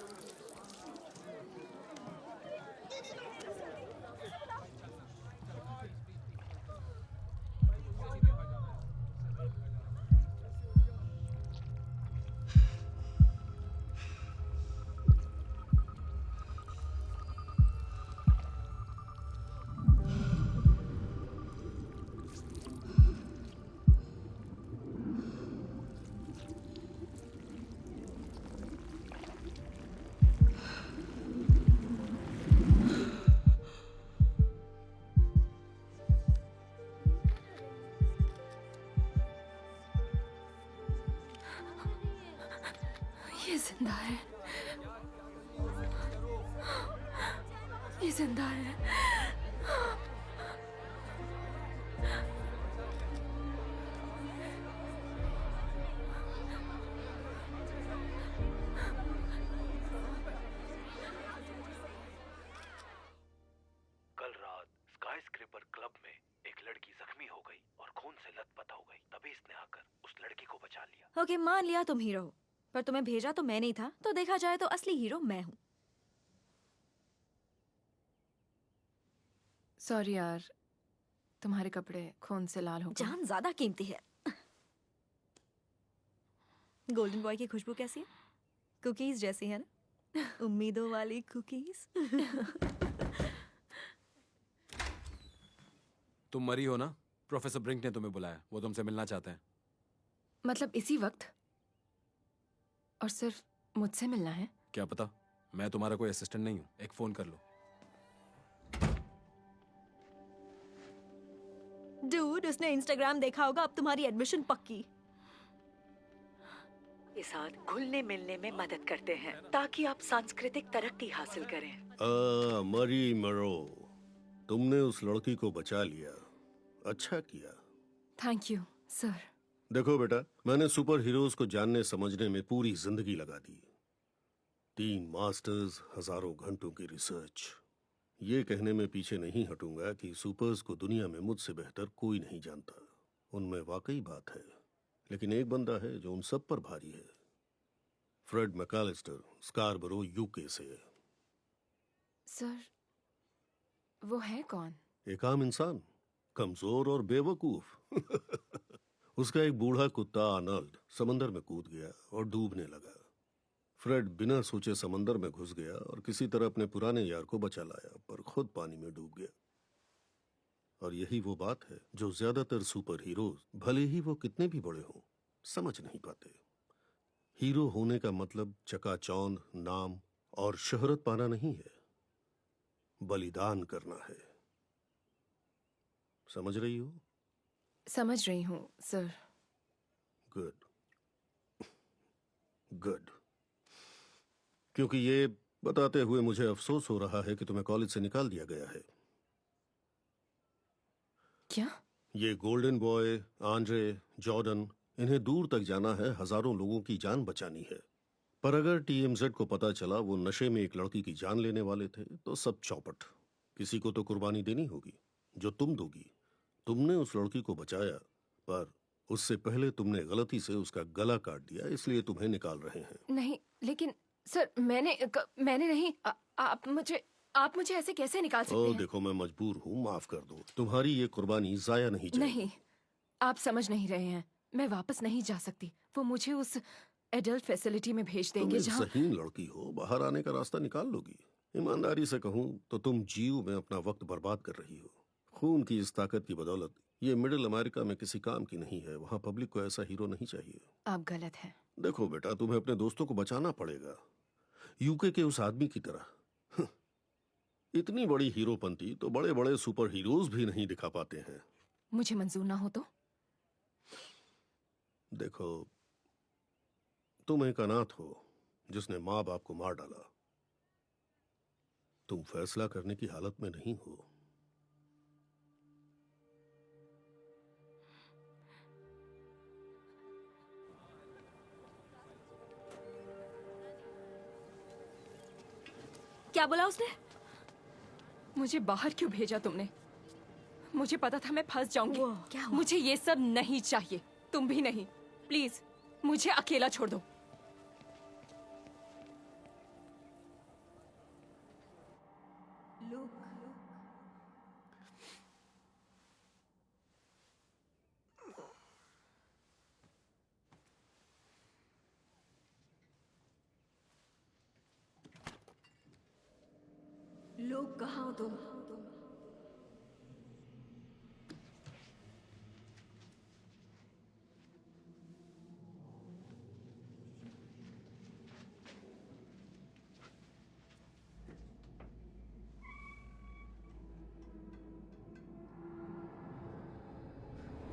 ये जिंदा है, ये जिंदा है। कल रात स्काईस्क्रेपर क्लब में एक लड़की जख्मी हो गई और खून से लथपथ हो गई। तभी इसने आकर उस लड़की को बचा लिया। ओके, मान लिया तुम हीरो हो, पर तुम्हें भेजा तो मैं नहीं था, तो देखा जाए तो असली हीरो मैं हूँ। सॉरी यार, तुम्हारे कपड़े खून से लाल हो गए। जान ज्यादा कीमती है। गोल्डन बॉय की खुशबू कैसी है? कुकीज जैसी है ना? उम्मीदों वाली कुकीज। तुम मरी हो ना? प्रोफेसर ब्रिंक ने तुम्हें बुलाया, वो तुमसे मिलना चाहते हैं। मतलब इसी वक्त? और सिर्फ मुझसे मिलना है? क्या पता, मैं तुम्हारा कोई असिस्टेंट नहीं हूँ। एक फोन कर लो। डूड, उसने इंस्टाग्राम देखा होगा, अब तुम्हारी एडमिशन पक्की। के साथ घुलने मिलने में मदद करते हैं ताकि आप सांस्कृतिक तरक्की हासिल करें। मरी मरो, तुमने उस लड़की को बचा लिया, अच्छा किया। Thank you sir. देखो बेटा, मैंने सुपर हीरोज को जानने समझने में पूरी जिंदगी लगा दी। 3 मास्टर्स, हजारों घंटों की रिसर्च। ये कहने में पीछे नहीं हटूंगा कि सुपर्स को दुनिया में मुझसे बेहतर कोई नहीं जानता। उनमें वाकई बात है, लेकिन एक बंदा है जो उन सब पर भारी है। फ्रेड मैकालिस्टर, स्कारबरो, यूके से। सर, वो है कौन? एक आम इंसान, कमजोर और बेवकूफ। उसका एक बूढ़ा कुत्ता आर्नल्ड समंदर में कूद गया और डूबने लगा। फ्रेड बिना सोचे समंदर में घुस गया और किसी तरह अपने पुराने यार को बचा लाया, पर खुद पानी में डूब गया। और यही वो बात है जो ज्यादातर सुपर हीरोज, भले ही वो कितने भी बड़े हों, समझ नहीं पाते। हीरो होने का मतलब चकाचौंध, नाम और शोहरत पाना नहीं है, बलिदान करना है। समझ रही हो? समझ रही हूँ सर। Good good. क्योंकि ये बताते हुए मुझे अफसोस हो रहा है कि तुम्हें कॉलेज से निकाल दिया गया है। क्या? ये गोल्डन बॉय, आंद्रे, जॉर्डन, इन्हें दूर तक जाना है, हजारों लोगों की जान बचानी है। पर अगर टीएमजेड को पता चला वो नशे में एक लड़की की जान लेने वाले थे, तो सब चौपट। किसी को तो कुर्बानी देनी होगी, जो तुम दोगी। तुमने उस लड़की को बचाया, पर उससे पहले तुमने गलती से उसका गला काट दिया, इसलिए तुम्हें निकाल रहे हैं। नहीं, लेकिन सर मैंने नहीं। आप मुझे ऐसे कैसे निकाल सकते हैं? देखो, मैं मजबूर हूँ, माफ कर दो। तुम्हारी ये कुर्बानी जाया नहीं जाएगी। नहीं, आप समझ नहीं रहे हैं। मैं वापस नहीं जा सकती। वो मुझे उस एडल्ट फैसिलिटी में भेज देंगे तुम जहाँ। ज़हीन लड़की हो, बाहर आने का रास्ता निकाल लोगी। ईमानदारी से कहूँ तो तुम जीव में अपना वक्त बर्बाद कर रही हो। खून की इस ताकत की बदौलत ये मिडिल अमेरिका में किसी काम की नहीं है। वहां पब्लिक को ऐसा हीरो नहीं चाहिए। आप गलत हैं। देखो बेटा, तुम्हें अपने दोस्तों को बचाना पड़ेगा, यूके के उस आदमी की तरह। इतनी बड़ी हीरोपंती तो बड़े बड़े सुपर हीरोज भी नहीं दिखा पाते हैं। मुझे मंजूर ना हो तो? देखो, तुम एक अनाथ हो जिसने माँ बाप को मार डाला। तुम फैसला करने की हालत में नहीं हो। क्या बोला उसने? मुझे बाहर क्यों भेजा तुमने? मुझे पता था मैं फंस जाऊंगी। क्या हुआ? मुझे ये सब नहीं चाहिए, तुम भी नहीं। प्लीज मुझे अकेला छोड़ दो। लोग कहाँ हो तुम?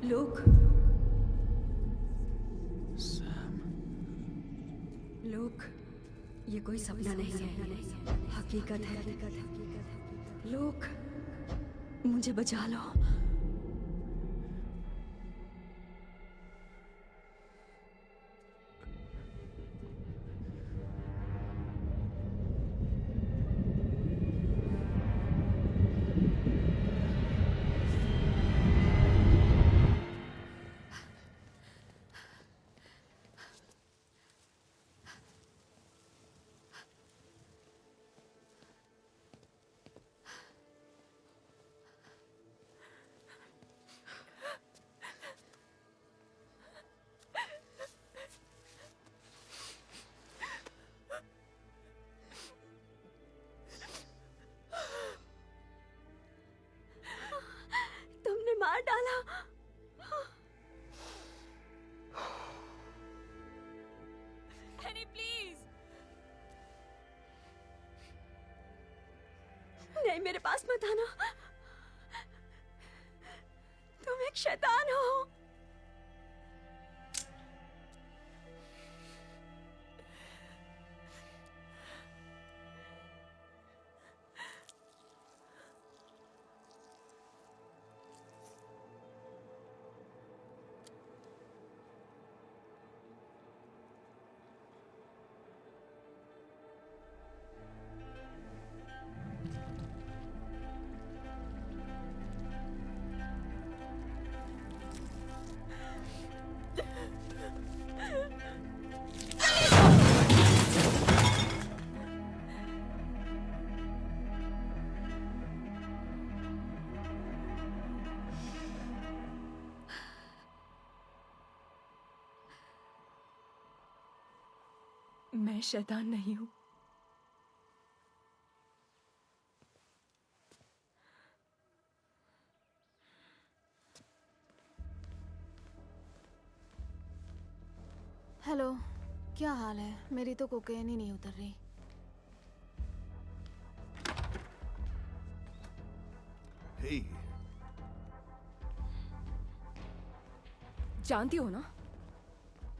लोग, लोग, ये कोई सपना नहीं है, हकीकत है। लोग, मुझे बचा लो। तुमने मार डाला। Penny, please. नहीं, मेरे पास मत आना। तुम एक शैतान हो। मैं शैतान नहीं हूं। हेलो, क्या हाल है? मेरी तो कोकेन ही नहीं उतर रही। हे, जानती हो ना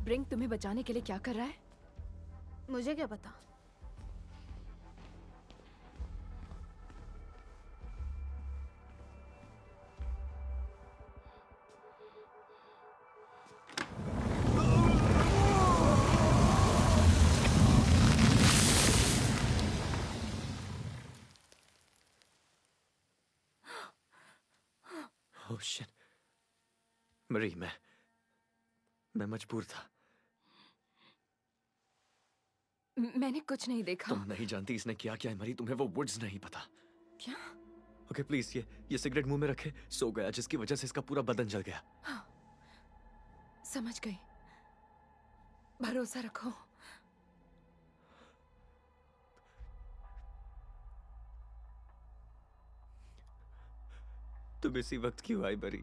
ब्रिंक तुम्हें बचाने के लिए क्या कर रहा है? मुझे क्या पता। Oh shit. मरी, मैं मजबूर था। मैंने कुछ नहीं देखा। तुम नहीं जानती इसने क्या किया है मरी, तुम्हें वो वुड्स नहीं पता। क्या? ओके प्लीज, ये सिगरेट मुंह में रखे। सो गया जिसकी वजह से इसका पूरा बदन जल गया। हाँ, समझ गई। भरोसा रखो। तुम इसी वक्त क्यों आई बरी?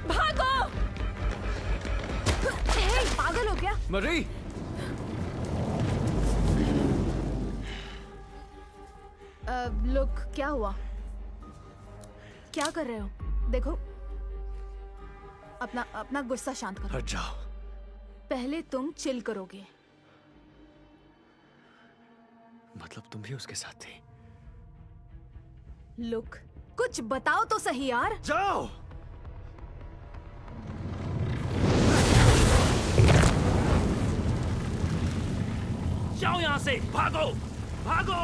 भागो! हे, पागल हो क्या? मरी! लुक, क्या हुआ? क्या कर रहे हो? देखो, अपना गुस्सा शांत करो। हट जाओ। पहले तुम चिल करोगे। मतलब तुम भी उसके साथ थी? लुक, कुछ बताओ तो सही यार। जाओ। जाओ यहाँ से, भागो, भागो।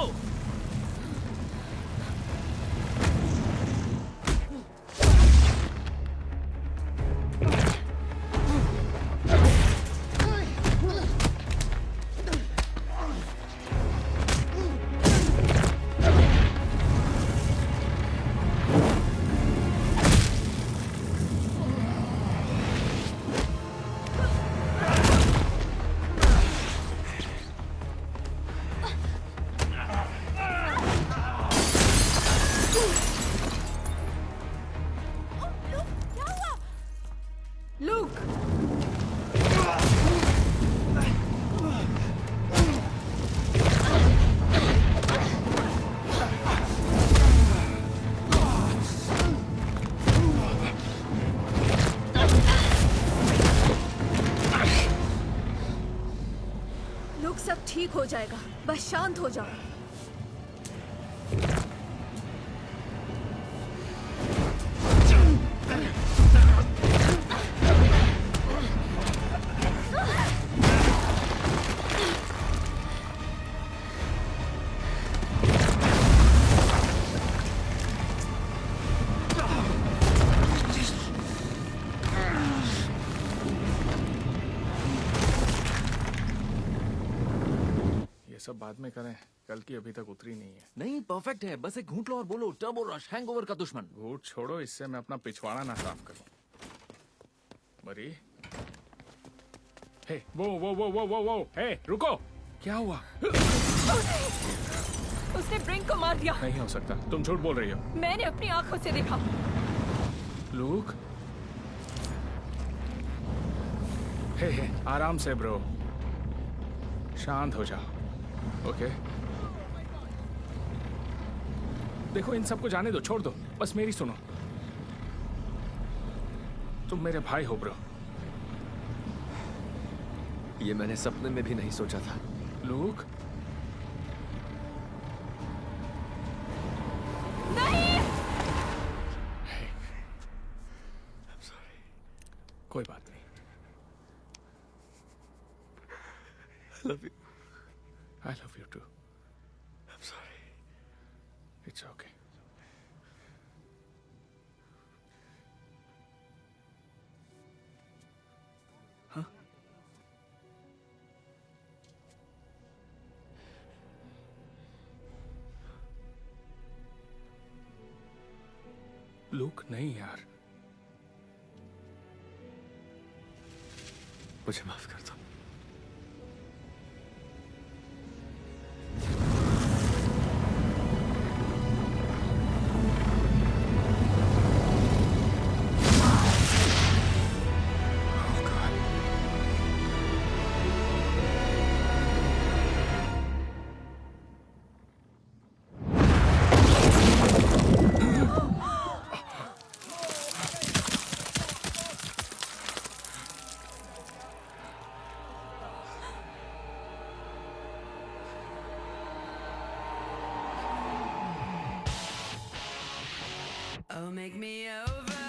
ठीक हो जाएगा, बस शांत हो जाओ। सब बाद में करें, कल की अभी तक उतरी नहीं है। नहीं, परफेक्ट है, बस एक घूंट लो और बोलो टर्बो रश, हैंगओवर का दुश्मन। घूंट छोड़ो, इससे मैं अपना पिछवाड़ा ना साफ करूं। मरी, हे, वो, हे, रुको, क्या हुआ? उसने ब्रिंक को मार दिया। नहीं हो सकता, तुम झूठ बोल रही हो। मैंने अपनी आंखों से देखा। लूक, हे, आराम से ब्रो, शांत हो जाओ। ओके, देखो इन सबको जाने दो, छोड़ दो, बस मेरी सुनो। तुम मेरे भाई हो ब्रो। ये मैंने सपने में भी नहीं सोचा था। लूक, नहीं! कोई बात नहीं। I love you. I love you too. I'm sorry. It's okay. Huh? Look, नहीं यार। मुझे माफ कर दो। Oh, make me over.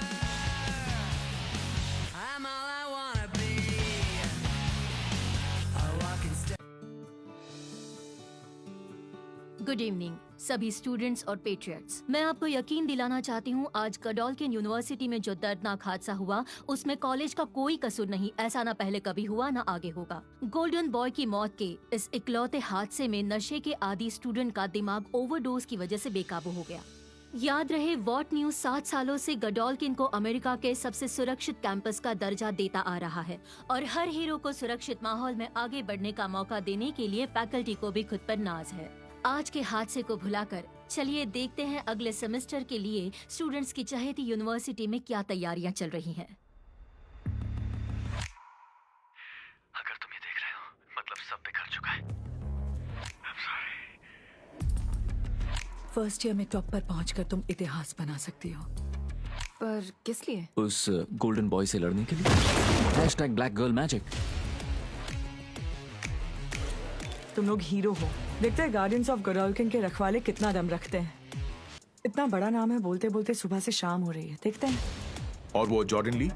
I'm all I wanna be. A walking step. Good evening सभी स्टूडेंट्स और पेट्रियट्स। मैं आपको यकीन दिलाना चाहती हूँ, आज गडोल्किन यूनिवर्सिटी में जो दर्दनाक हादसा हुआ उसमें कॉलेज का कोई कसूर नहीं। ऐसा ना पहले कभी हुआ ना आगे होगा। गोल्डन बॉय की मौत के इस इकलौते हादसे में नशे के आदी स्टूडेंट का दिमाग ओवरडोज की वजह से बेकाबू हो गया। याद रहे, वॉट न्यूज 7 सालों से गडोल्किन को अमेरिका के सबसे सुरक्षित कैंपस का दर्जा देता आ रहा है और हर हीरो को सुरक्षित माहौल में आगे बढ़ने का मौका देने के लिए फैकल्टी को भी खुद पर नाज है। आज के हादसे को भुलाकर चलिए देखते हैं अगले सेमेस्टर के लिए स्टूडेंट्स की चहेती यूनिवर्सिटी में क्या तैयारियां चल रही हैं। अगर तुम ये देख रहे हो, मतलब सब बिखर चुका है। I'm sorry. फर्स्ट ईयर में टॉप पर पहुंचकर तुम इतिहास बना सकती हो। पर किस लिए? उस गोल्डन बॉय से लड़ने के लिए। #BlackGirlMagic। तुम लोग हीरो हो। देखते हैं गार्डियंस ऑफ गोडोल्किन के रखवाले कितना दम रखते हैं। इतना बड़ा नाम है, बोलते बोलते सुबह से शाम हो रही है। देखते हैं। और वो जॉर्डन ली?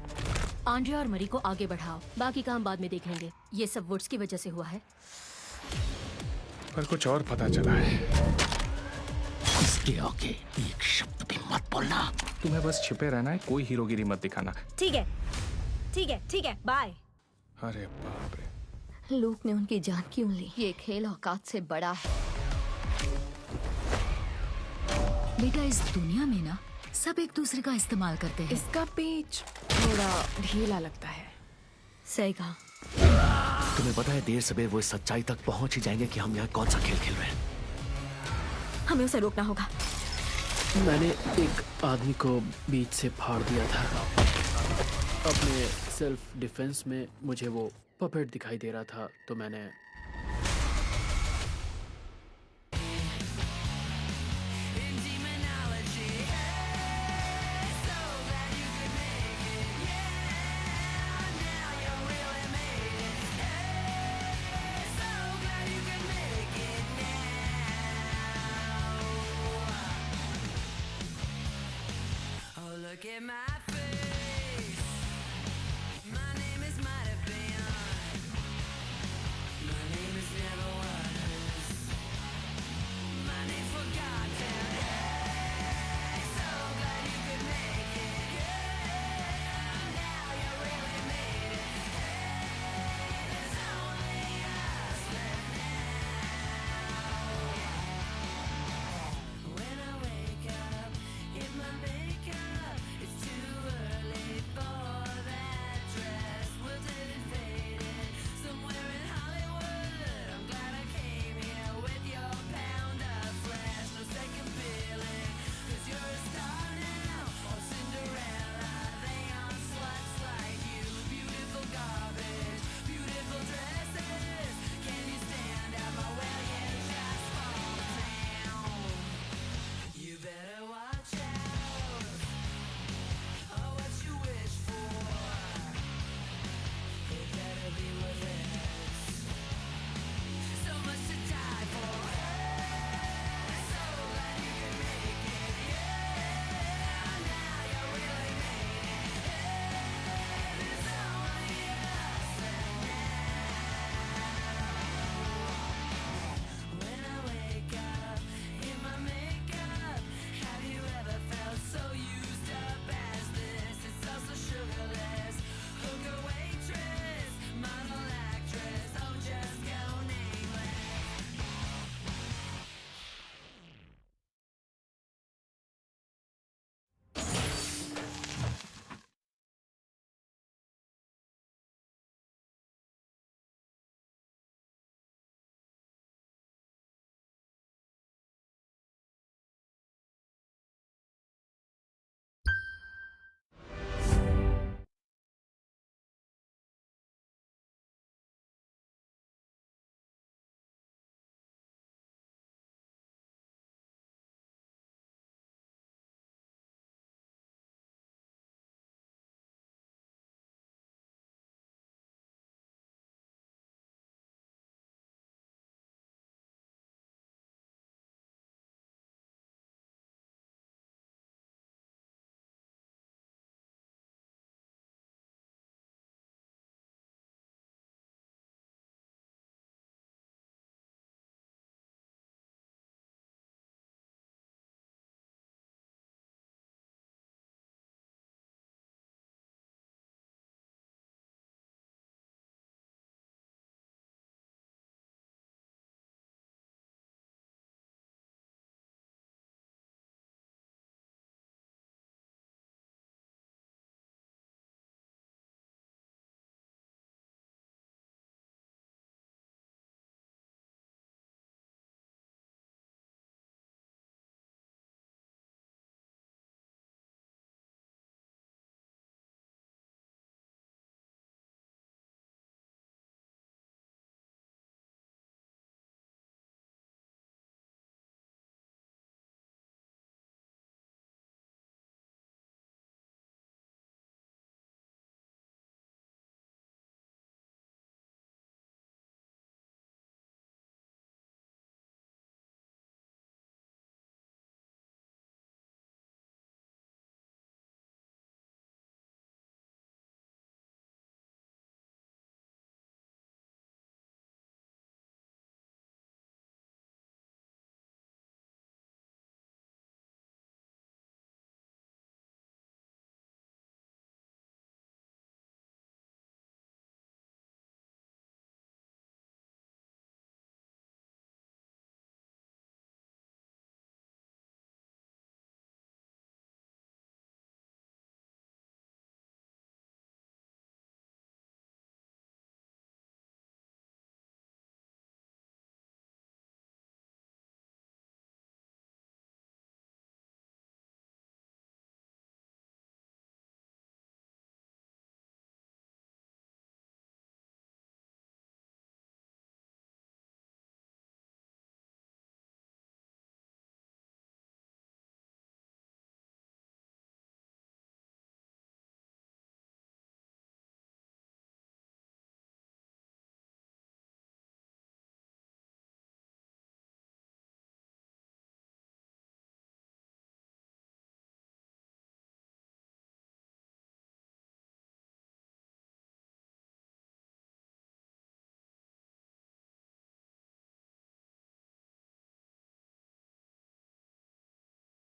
आंड्रिया और मरी को आगे बढ़ाओ, बाकी काम बाद में देख लेंगे। ये सब वुड्स की वजह से हुआ है। पर कुछ और पता चला है। इसके आगे एक शब्द भी मत बोलना। तुम्हें बस छिपे रहना है, कोई हीरोगिरी मत दिखाना। ठीक है, ठीक है, ठीक है, बाय। अरे बाप रे। लूक ने उनकी जान क्यों ली? ये खेल औकात से बड़ा है। बेटा, इस दुनिया में ना सब एक दूसरे का इस्तेमाल करते हैं। इसका पेच थोड़ा ढीला लगता है। सही कहा। तुम्हें पता है, देर सबेर वो इस सच्चाई तक पहुंच ही जाएंगे कि हम यहाँ कौन सा खेल खेल रहे हैं। हमें उसे रोकना होगा। मैंने एक आदमी को बीच से फाड़ दिया था। अपने सेल्फ डिफेंस में मुझे वो पपेट दिखाई दे रहा था, तो मैंने Look at my